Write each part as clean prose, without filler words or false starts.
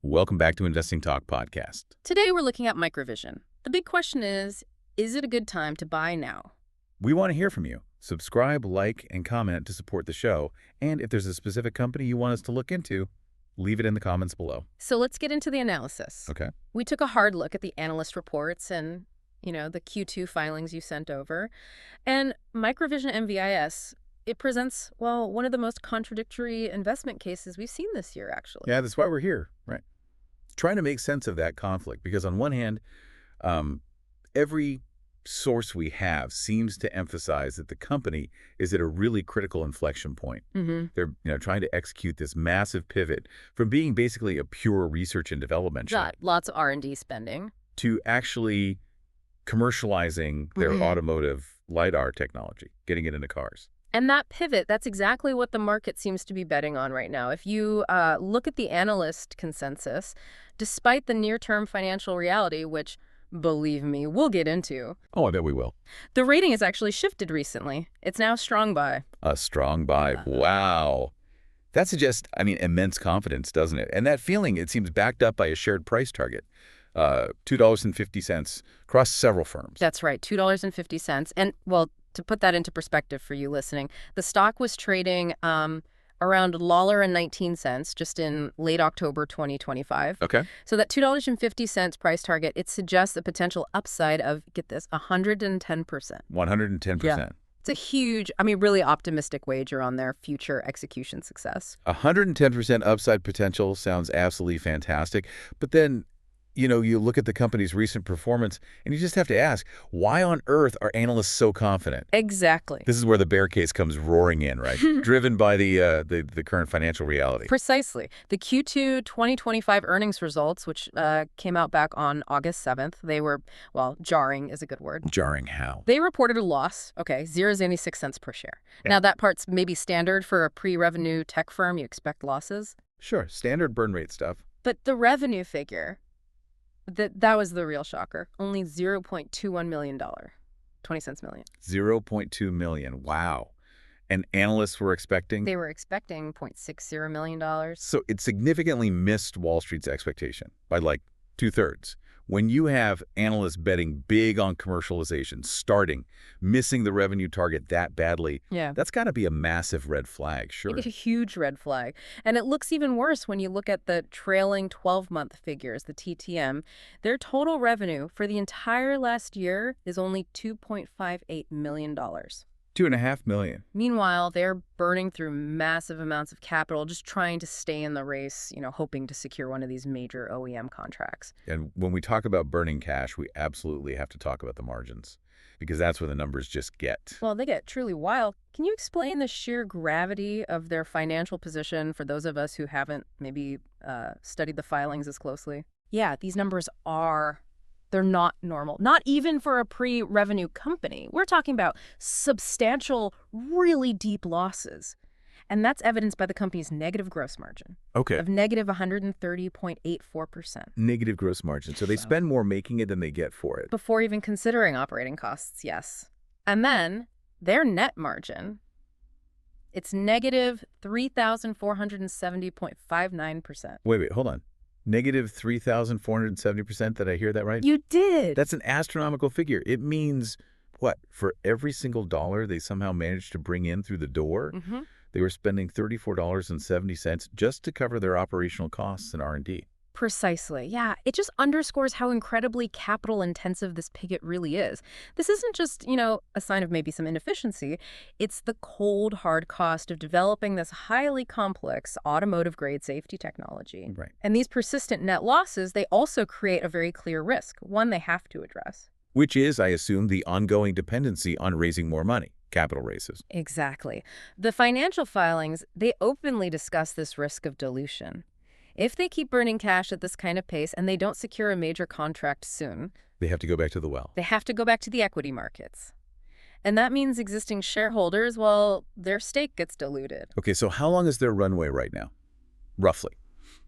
Welcome back to Investing Talk Podcast. Today we're looking at Microvision. The big question is it a good time to buy now? We want to hear from you. Subscribe, like, and comment to support the show. And if there's a specific company you want us to look into, leave it in the comments below. So let's get into the analysis. Okay. We took a hard look at the analyst reports and, the Q2 filings you sent over. And Microvision MVIS, it presents, well, one of the most contradictory investment cases we've seen this year, actually. Yeah, that's why we're here, right? Trying to make sense of that conflict, because on one hand, every source we have seems to emphasize that the company is at a really critical inflection point. They're trying to execute this massive pivot from being basically a pure research and development shop. Lots of R&D spending. To actually commercializing their automotive LiDAR technology, getting it into cars. And that pivot, that's exactly what the market seems to be betting on right now. If you look at the analyst consensus, despite the near-term financial reality, which, believe me, we'll get into. Oh, I bet we will. The rating has actually shifted recently. It's now strong buy. A strong buy. Wow. That suggests, immense confidence, doesn't it? And that feeling, it seems backed up by a shared price target. $2.50 across several firms. That's right, $2.50. And, well, to put that into perspective for you listening, the stock was trading around $1.19 just in late October 2025. Okay. So that $2.50 price target, it suggests a potential upside of, get this, 110%. 110%. Yeah. It's a huge, really optimistic wager on their future execution success. 110% upside potential sounds absolutely fantastic. But then, you look at the company's recent performance and you just have to ask, why on earth are analysts so confident? Exactly. This is where the bear case comes roaring in, right? Driven by the current financial reality. Precisely. The Q2 2025 earnings results, which came out back on August 7th, they were, well, jarring is a good word. Jarring how? They reported a loss, $0.76 per share. Yeah. Now, that part's maybe standard for a pre-revenue tech firm. You expect losses. Sure, standard burn rate stuff. But the revenue figure, that was the real shocker. Only $0.21 million. 20 cents million. 0.2 million. Wow. And analysts were expecting? They were expecting $0.60 million. So it significantly missed Wall Street's expectation by like 2/3. When you have analysts betting big on commercialization, missing the revenue target that badly, that's got to be a massive red flag, sure. It's a huge red flag. And it looks even worse when you look at the trailing 12-month figures, the TTM. Their total revenue for the entire last year is only $2.58 million. $2.5 million. Meanwhile, they're burning through massive amounts of capital, just trying to stay in the race, hoping to secure one of these major OEM contracts. And when we talk about burning cash, we absolutely have to talk about the margins, because that's where the numbers just get. Well, they get truly wild. Can you explain the sheer gravity of their financial position for those of us who haven't maybe studied the filings as closely? Yeah, these numbers they're not normal, not even for a pre-revenue company. We're talking about substantial, really deep losses. And that's evidenced by the company's negative gross margin of negative 130.84%. Negative gross margin. So they spend more making it than they get for it. Before even considering operating costs, yes. And then their net margin, it's negative 3,470.59%. Wait, hold on. Negative 3,470%, did I hear that right? You did. That's an astronomical figure. It means, what, for every single dollar they somehow managed to bring in through the door, they were spending $34.70 just to cover their operational costs and R&D. Precisely. Yeah, it just underscores how incredibly capital-intensive this pivot really is. This isn't just, a sign of maybe some inefficiency. It's the cold, hard cost of developing this highly complex automotive-grade safety technology. Right. And these persistent net losses, they also create a very clear risk, one they have to address. Which is, I assume, the ongoing dependency on raising more money. Capital raises. Exactly. The financial filings, they openly discuss this risk of dilution. If they keep burning cash at this kind of pace and they don't secure a major contract soon, they have to go back to the well. They have to go back to the equity markets. And that means existing shareholders, well, their stake gets diluted. Okay, so how long is their runway right now, roughly,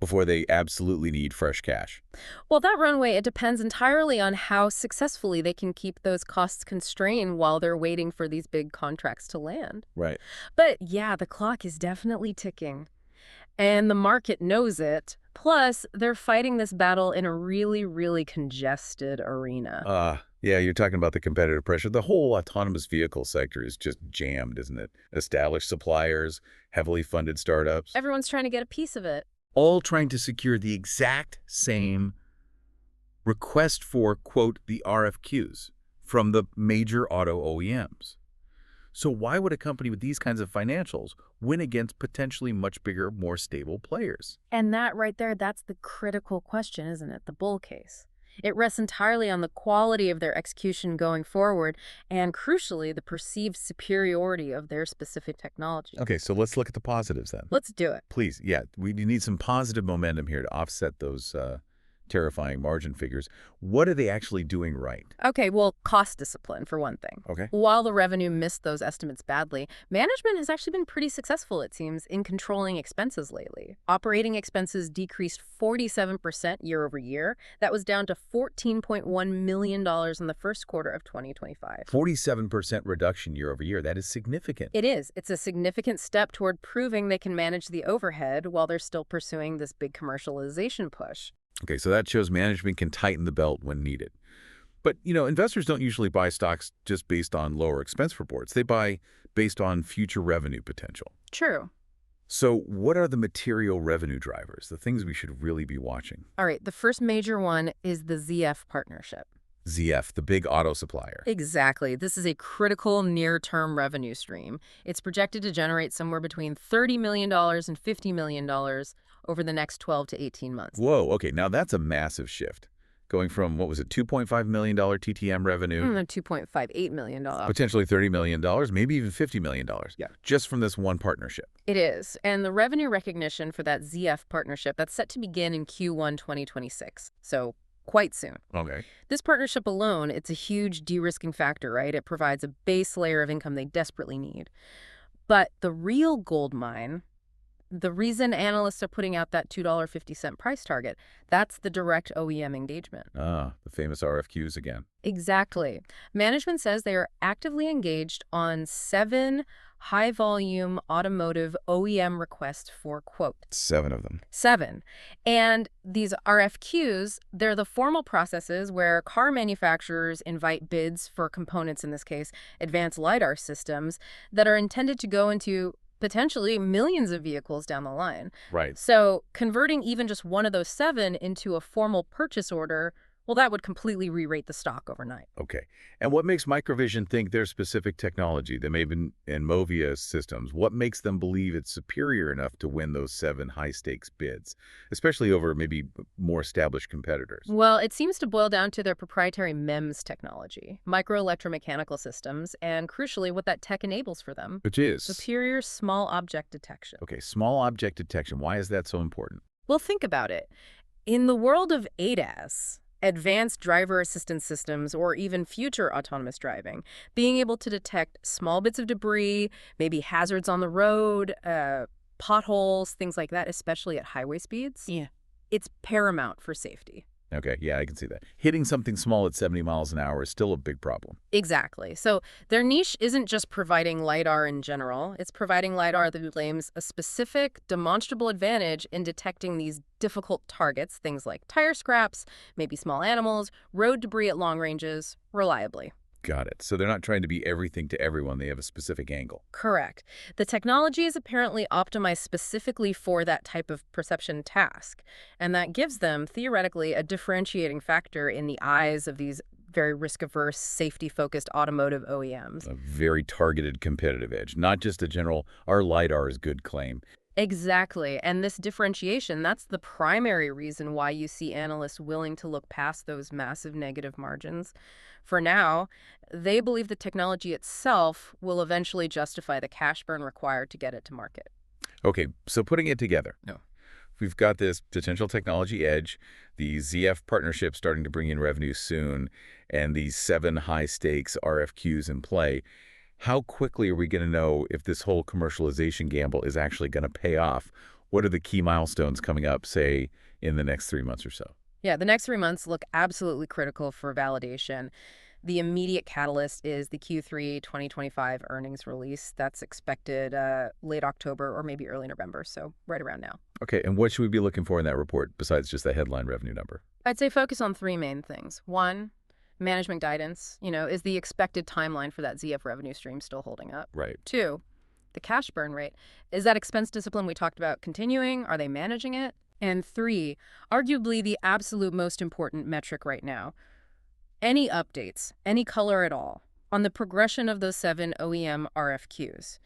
before they absolutely need fresh cash? Well, that runway, it depends entirely on how successfully they can keep those costs constrained while they're waiting for these big contracts to land. Right. But yeah, the clock is definitely ticking. And the market knows it. Plus, they're fighting this battle in a really, really congested arena. Yeah, you're talking about the competitive pressure. The whole autonomous vehicle sector is just jammed, isn't it? Established suppliers, heavily funded startups, Everyone's trying to get a piece of it. all trying to secure the exact same request for, quote, the RFQs from the major auto OEMs. So why would a company with these kinds of financials win against potentially much bigger, more stable players? And that right there, that's the critical question, isn't it? The bull case. It rests entirely on the quality of their execution going forward and, crucially, the perceived superiority of their specific technology. Okay, so let's look at the positives then. Let's do it. Please, yeah, we need some positive momentum here to offset those terrifying margin figures. What are they actually doing right? Okay, well, cost discipline, for one thing. Okay. While the revenue missed those estimates badly, management has actually been pretty successful, it seems, in controlling expenses lately. Operating expenses decreased 47% year over year. That was down to $14.1 million in the first quarter of 2025. 47% reduction year over year. That is significant. It is. It's a significant step toward proving they can manage the overhead while they're still pursuing this big commercialization push. Okay, so that shows management can tighten the belt when needed. But, investors don't usually buy stocks just based on lower expense reports. They buy based on future revenue potential. True. So what are the material revenue drivers, the things we should really be watching? All right, the first major one is the ZF partnership. ZF, the big auto supplier. Exactly. This is a critical near-term revenue stream. It's projected to generate somewhere between $30 million and $50 million over the next 12 to 18 months. Whoa, okay, now that's a massive shift. Going from, what was it, $2.5 million TTM revenue? $2.58 million. Potentially $30 million, maybe even $50 million. Yeah. Just from this one partnership. It is. And the revenue recognition for that ZF partnership, that's set to begin in Q1 2026. So quite soon. Okay. This partnership alone, it's a huge de-risking factor, right? It provides a base layer of income they desperately need. But the real gold mine, the reason analysts are putting out that $2.50 price target, that's the direct OEM engagement. The famous RFQs again. Exactly. Management says they are actively engaged on 7 high-volume automotive OEM requests for, quote, 7 of them. 7. And these RFQs, they're the formal processes where car manufacturers invite bids for components, in this case, advanced LiDAR systems, that are intended to go into potentially millions of vehicles down the line. Right. So converting even just one of those 7 into a formal purchase order, well, that would completely re-rate the stock overnight. Okay. And what makes Microvision think their specific technology, the MVIS systems, what makes them believe it's superior enough to win those 7 high-stakes bids, especially over maybe more established competitors? Well, it seems to boil down to their proprietary MEMS technology, microelectromechanical systems, and crucially, what that tech enables for them. Which is? Superior small object detection. Okay, small object detection. Why is that so important? Well, think about it. In the world of ADAS, advanced driver assistance systems, or even future autonomous driving, being able to detect small bits of debris, maybe hazards on the road, potholes, things like that, especially at highway speeds, it's paramount for safety. Okay, yeah, I can see that. Hitting something small at 70 miles an hour is still a big problem. Exactly. So their niche isn't just providing LiDAR in general. It's providing LiDAR that claims a specific, demonstrable advantage in detecting these difficult targets, things like tire scraps, maybe small animals, road debris at long ranges, reliably. Got it. So they're not trying to be everything to everyone. They have a specific angle. Correct. The technology is apparently optimized specifically for that type of perception task, and that gives them, theoretically, a differentiating factor in the eyes of these very risk-averse, safety-focused automotive OEMs. A very targeted competitive edge, not just a general, our LiDAR is good claim. Exactly. And this differentiation, that's the primary reason why you see analysts willing to look past those massive negative margins. For now, they believe the technology itself will eventually justify the cash burn required to get it to market. Okay, so putting it together. No. We've got this potential technology edge, the ZF partnership starting to bring in revenue soon, and these 7 high-stakes RFQs in play. How quickly are we going to know if this whole commercialization gamble is actually going to pay off? What are the key milestones coming up, say, in the next 3 months or so? Yeah, the next 3 months look absolutely critical for validation. The immediate catalyst is the Q3 2025 earnings release. That's expected late October or maybe early November, so right around now. Okay, and what should we be looking for in that report besides just the headline revenue number? I'd say focus on three main things. One, management guidance. Is the expected timeline for that ZF revenue stream still holding up? Right. Two, the cash burn rate. Is that expense discipline we talked about continuing? Are they managing it? And three, arguably the absolute most important metric right now, any updates, any color at all, on the progression of those 7 OEM RFQs.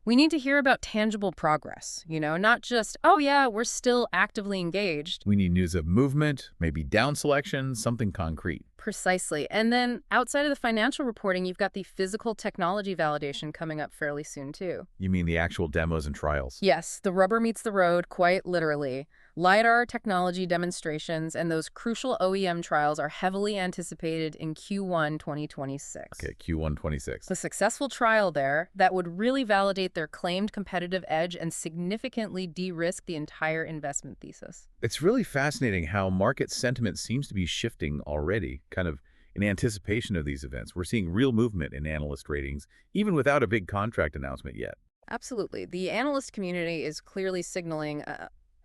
We need to hear about tangible progress, not just, oh yeah, we're still actively engaged. We need news of movement, maybe down selection, something concrete. Precisely. And then outside of the financial reporting, you've got the physical technology validation coming up fairly soon too. You mean the actual demos and trials? Yes, the rubber meets the road, quite literally. LiDAR technology demonstrations and those crucial OEM trials are heavily anticipated in Q1 2026. Okay, Q1 26. The successful trial there, that would really validate their claimed competitive edge and significantly de-risk the entire investment thesis. It's really fascinating how market sentiment seems to be shifting already, kind of in anticipation of these events. We're seeing real movement in analyst ratings, even without a big contract announcement yet. Absolutely. The analyst community is clearly signaling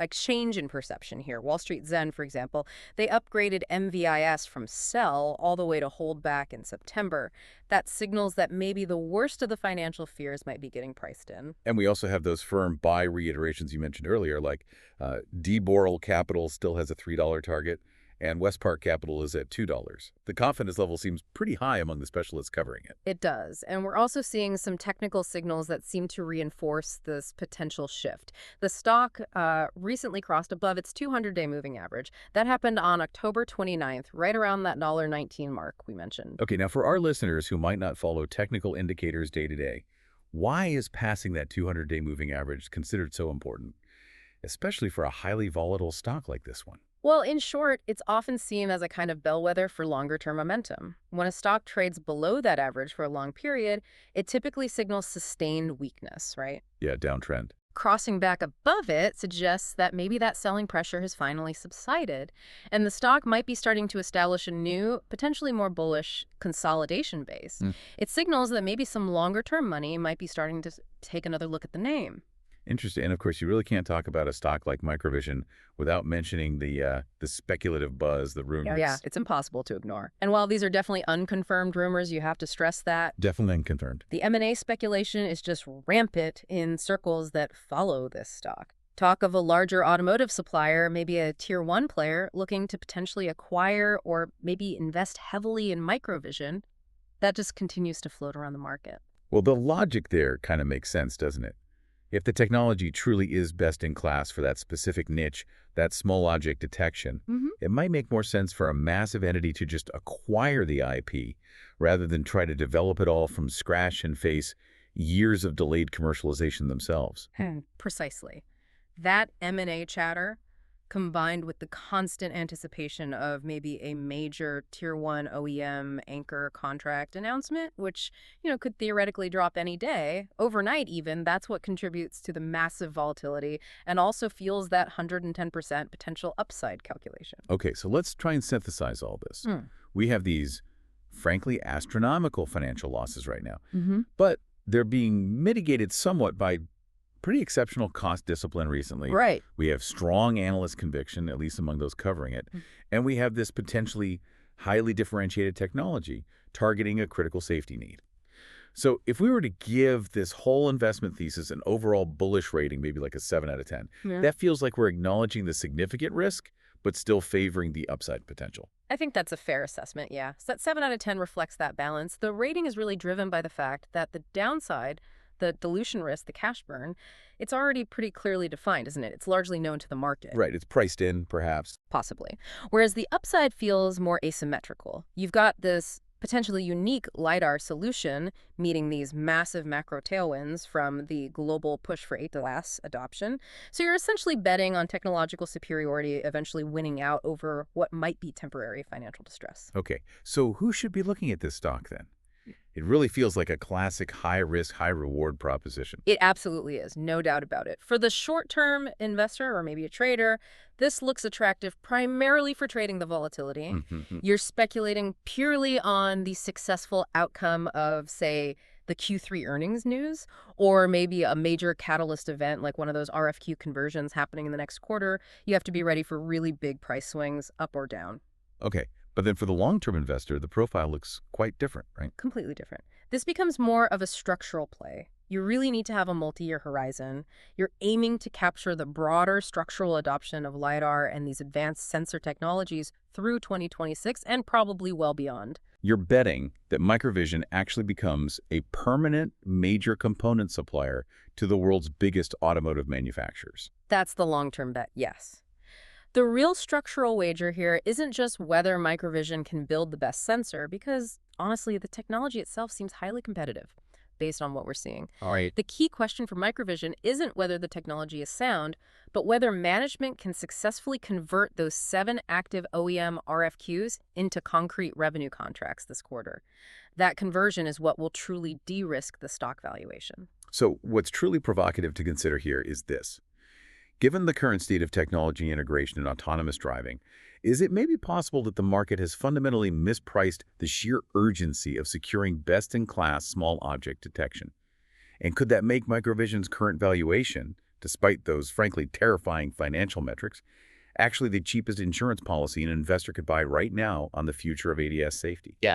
a change in perception here. Wall Street Zen, for example, they upgraded MVIS from sell all the way to hold back in September. That signals that maybe the worst of the financial fears might be getting priced in. And we also have those firm buy reiterations you mentioned earlier, like Boral Capital still has a $3 target, and Westpark Capital is at $2. The confidence level seems pretty high among the specialists covering it. It does. And we're also seeing some technical signals that seem to reinforce this potential shift. The stock recently crossed above its 200-day moving average. That happened on October 29th, right around that $19 mark we mentioned. Okay, now for our listeners who might not follow technical indicators day to day, why is passing that 200-day moving average considered so important, especially for a highly volatile stock like this one? Well, in short, it's often seen as a kind of bellwether for longer-term momentum. When a stock trades below that average for a long period, it typically signals sustained weakness, right? Yeah, downtrend. Crossing back above it suggests that maybe that selling pressure has finally subsided, and the stock might be starting to establish a new, potentially more bullish consolidation base. It signals that maybe some longer-term money might be starting to take another look at the name. Interesting. And of course, you really can't talk about a stock like Microvision without mentioning the speculative buzz, the rumors. Yeah, it's impossible to ignore. And while these are definitely unconfirmed rumors, you have to stress that. Definitely unconfirmed. The M&A speculation is just rampant in circles that follow this stock. Talk of a larger automotive supplier, maybe a tier 1 player, looking to potentially acquire or maybe invest heavily in Microvision, that just continues to float around the market. Well, the logic there kind of makes sense, doesn't it? If the technology truly is best in class for that specific niche, that small object detection, it might make more sense for a massive entity to just acquire the IP rather than try to develop it all from scratch and face years of delayed commercialization themselves. Precisely. That M&A chatter, combined with the constant anticipation of maybe a major tier 1 OEM anchor contract announcement, which, could theoretically drop any day, overnight even, that's what contributes to the massive volatility and also fuels that 110% potential upside calculation. Okay, so let's try and synthesize all this. We have these, frankly, astronomical financial losses right now, but they're being mitigated somewhat by pretty exceptional cost discipline recently. Right. We have strong analyst conviction, at least among those covering it. And we have this potentially highly differentiated technology targeting a critical safety need. So if we were to give this whole investment thesis an overall bullish rating, maybe like a 7 out of 10, that feels like we're acknowledging the significant risk, but still favoring the upside potential. I think that's a fair assessment, yeah. So that 7 out of 10 reflects that balance. The rating is really driven by the fact that the downside, the dilution risk, the cash burn, it's already pretty clearly defined, isn't it? It's largely known to the market. Right. It's priced in, perhaps. Possibly. Whereas the upside feels more asymmetrical. You've got this potentially unique LiDAR solution meeting these massive macro tailwinds from the global push for ADAS adoption. So you're essentially betting on technological superiority eventually winning out over what might be temporary financial distress. Okay. So who should be looking at this stock then? It really feels like a classic high-risk, high-reward proposition. It absolutely is, no doubt about it. For the short-term investor or maybe a trader, this looks attractive primarily for trading the volatility. You're speculating purely on the successful outcome of, say, the Q3 earnings news, or maybe a major catalyst event like one of those RFQ conversions happening in the next quarter, you have to be ready for really big price swings up or down. Okay, but then for the long-term investor, the profile looks quite different, right? Completely different. This becomes more of a structural play. You really need to have a multi-year horizon. You're aiming to capture the broader structural adoption of LiDAR and these advanced sensor technologies through 2026 and probably well beyond. You're betting that Microvision actually becomes a permanent major component supplier to the world's biggest automotive manufacturers. That's the long-term bet, yes. The real structural wager here isn't just whether Microvision can build the best sensor, because honestly, the technology itself seems highly competitive based on what we're seeing. All right. The key question for Microvision isn't whether the technology is sound, but whether management can successfully convert those 7 active OEM RFQs into concrete revenue contracts this quarter. That conversion is what will truly de-risk the stock valuation. So what's truly provocative to consider here is this. Given the current state of technology integration and autonomous driving, is it maybe possible that the market has fundamentally mispriced the sheer urgency of securing best-in-class small object detection? And could that make Microvision's current valuation, despite those frankly terrifying financial metrics, actually the cheapest insurance policy an investor could buy right now on the future of ADS safety? Yeah,